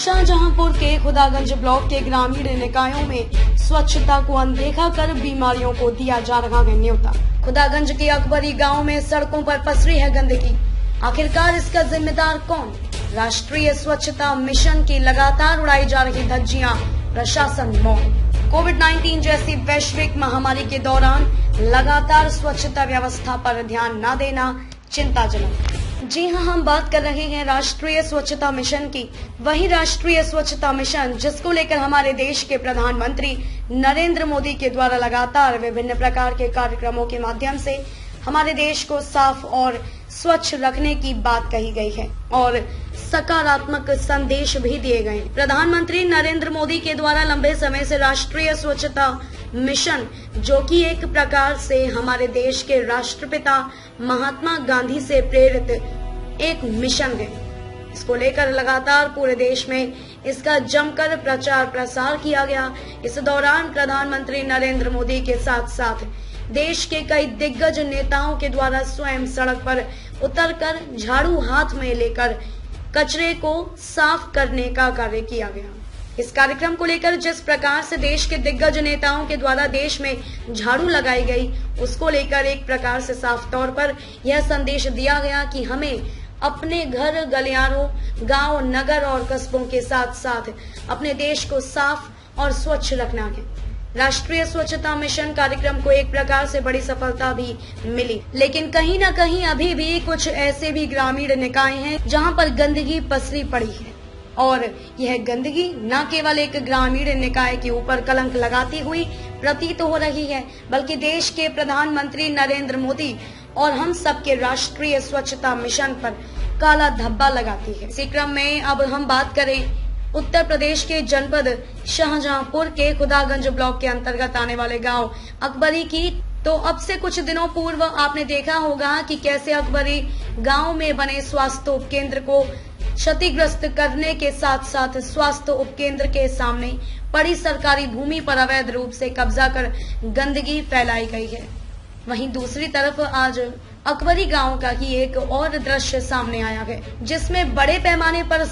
शाहजहांपुर के खुदागंज ब्लॉक के ग्रामीण निकायों में स्वच्छता को अनदेखा कर बीमारियों को दिया जा रहा है न्योता। खुदागंज के अकबरी गांव में सड़कों पर पसरी है गंदगी। आखिरकार इसका जिम्मेदार कौन? राष्ट्रीय स्वच्छता मिशन की लगातार उड़ाई जा रही धज्जियां, प्रशासन मौन। कोविड-19 जैसी वैश्विक महामारी के दौरान लगातार स्वच्छता व्यवस्था पर ध्यान न देना चिंताजनक। जी हां, हम बात कर रहे हैं राष्ट्रीय स्वच्छता मिशन की। वही राष्ट्रीय स्वच्छता मिशन जिसको लेकर हमारे देश के प्रधानमंत्री नरेंद्र मोदी के द्वारा लगातार विभिन्न प्रकार के कार्यक्रमों के माध्यम से हमारे देश को साफ और स्वच्छ रखने की बात कही गई है और सकारात्मक संदेश भी दिए गए। प्रधानमंत्री नरेंद्र मोदी के द्वारा लंबे समय से राष्ट्रीय स्वच्छता मिशन, जो कि एक प्रकार से हमारे देश के राष्ट्रपिता महात्मा गांधी से प्रेरित एक मिशन है, इसको लेकर लगातार पूरे देश में इसका जमकर प्रचार प्रसार किया गया। इस दौरान प्रधानमंत्री नरेंद्र मोदी के साथ साथ देश के कई दिग्गज नेताओं के द्वारा स्वयं सड़क पर उतरकर झाड़ू हाथ में लेकर कचरे को साफ करने का कार्य किया गया। इस कार्यक्रम को लेकर जिस प्रकार से देश के दिग्गज नेताओं के द्वारा देश में झाड़ू लगाई गई, उसको लेकर एक प्रकार से साफ तौर पर यह संदेश दिया गया कि हमें अपने घर गलियारों, गांव, नगर और कस्बों के साथ साथ अपने देश को साफ और स्वच्छ रखना है। राष्ट्रीय स्वच्छता मिशन कार्यक्रम को एक प्रकार से बड़ी सफलता भी मिली, लेकिन कहीं न कहीं अभी भी कुछ ऐसे भी ग्रामीण निकाय हैं जहां पर गंदगी पसरी पड़ी है और यह गंदगी न केवल एक ग्रामीण निकाय के ऊपर कलंक लगाती हुई प्रतीत हो रही है, बल्कि देश के प्रधानमंत्री नरेंद्र मोदी और हम सबके राष्ट्रीय स्वच्छता मिशन पर काला धब्बा लगाती है। इसी क्रम में अब हम बात करें उत्तर प्रदेश के जनपद शाहजहांपुर के खुदागंज ब्लॉक के अंतर्गत आने वाले गांव अकबरी की, तो अब से कुछ दिनों पूर्व आपने देखा होगा कि कैसे अकबरी गांव में बने स्वास्थ्य उपकेंद्र को क्षतिग्रस्त करने के साथ साथ स्वास्थ्य उपकेंद्र के सामने पड़ी सरकारी भूमि पर अवैध रूप से कब्जा कर गंदगी फैलाई गई है। वहीं दूसरी तरफ आज अकबरी गांव का ही एक और दृश्य सामने आया है, जिसमें बड़े पैमाने पर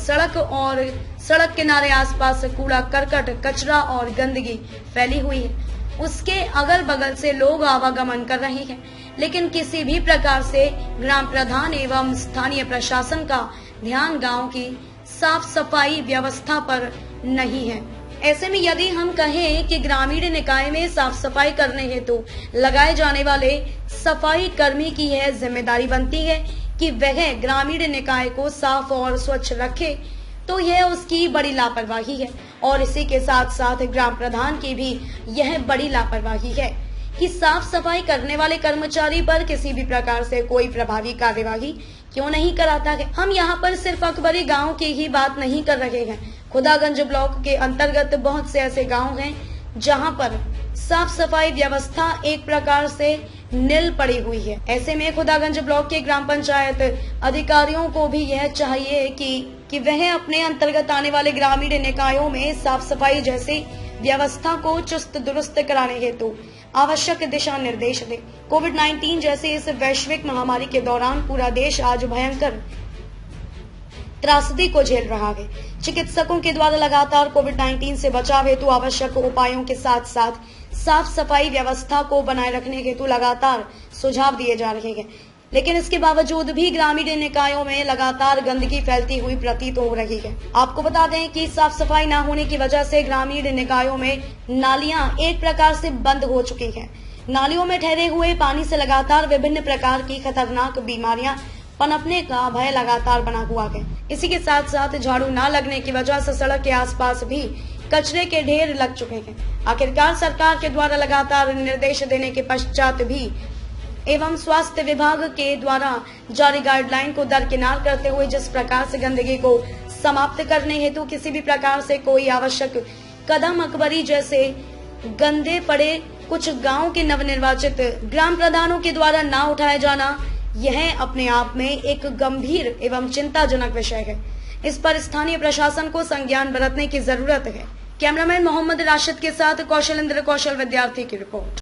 सड़क किनारे आसपास कूड़ा करकट, कचरा और गंदगी फैली हुई है। उसके अगल बगल से लोग आवागमन कर रहे हैं, लेकिन किसी भी प्रकार से ग्राम प्रधान एवं स्थानीय प्रशासन का ध्यान गांव की साफ सफाई व्यवस्था पर नहीं है। ऐसे में यदि हम कहें कि ग्रामीण निकाय में साफ सफाई करने हेतु लगाए जाने वाले सफाई कर्मी की यह जिम्मेदारी बनती है कि वह ग्रामीण निकाय को साफ और स्वच्छ रखे, तो यह उसकी बड़ी लापरवाही है और इसी के साथ साथ ग्राम प्रधान की भी यह बड़ी लापरवाही है कि साफ सफाई करने वाले कर्मचारी पर किसी भी प्रकार से कोई प्रभावी कार्यवाही क्यों नहीं कराता है। हम यहाँ पर सिर्फ अकबरी गांव की ही बात नहीं कर रहे हैं। खुदागंज ब्लॉक के अंतर्गत बहुत से ऐसे गांव हैं जहां पर साफ सफाई व्यवस्था एक प्रकार से निल पड़ी हुई है। ऐसे में खुदागंज ब्लॉक के ग्राम पंचायत अधिकारियों को भी यह चाहिए कि वह अपने अंतर्गत आने वाले ग्रामीण निकायों में साफ सफाई जैसी व्यवस्था को चुस्त दुरुस्त कराने हेतु आवश्यक दिशा निर्देश दे। कोविड-19 जैसे इस वैश्विक महामारी के दौरान पूरा देश आज भयंकर त्रासदी को झेल रहा है। चिकित्सकों के द्वारा लगातार कोविड-19 से बचाव हेतु आवश्यक उपायों के साथ साथ साफ सफाई व्यवस्था को बनाए रखने हेतु लगातार सुझाव दिए जा रहे हैं, लेकिन इसके बावजूद भी ग्रामीण निकायों में लगातार गंदगी फैलती हुई प्रतीत हो रही है। आपको बता दें कि साफ सफाई न होने की वजह से ग्रामीण निकायों में नालियां एक प्रकार से बंद हो चुकी हैं। नालियों में ठहरे हुए पानी से लगातार विभिन्न प्रकार की खतरनाक बीमारियां पनपने का भय लगातार बना हुआ है। इसी के साथ साथ झाड़ू न लगने की वजह से सड़क के आसपास भी कचरे के ढेर लग चुके हैं। आखिरकार सरकार के द्वारा लगातार निर्देश देने के पश्चात भी एवं स्वास्थ्य विभाग के द्वारा जारी गाइडलाइन को दरकिनार करते हुए जिस प्रकार से गंदगी को समाप्त करने हेतु किसी भी प्रकार से कोई आवश्यक कदम अकबरी जैसे गंदे पड़े कुछ गांव के नवनिर्वाचित ग्राम प्रधानों के द्वारा ना उठाया जाना, यह अपने आप में एक गंभीर एवं चिंताजनक विषय है। इस पर स्थानीय प्रशासन को संज्ञान बरतने की जरूरत है। कैमरामैन मोहम्मद राशिद के साथ कौशल विद्यार्थी की रिपोर्ट।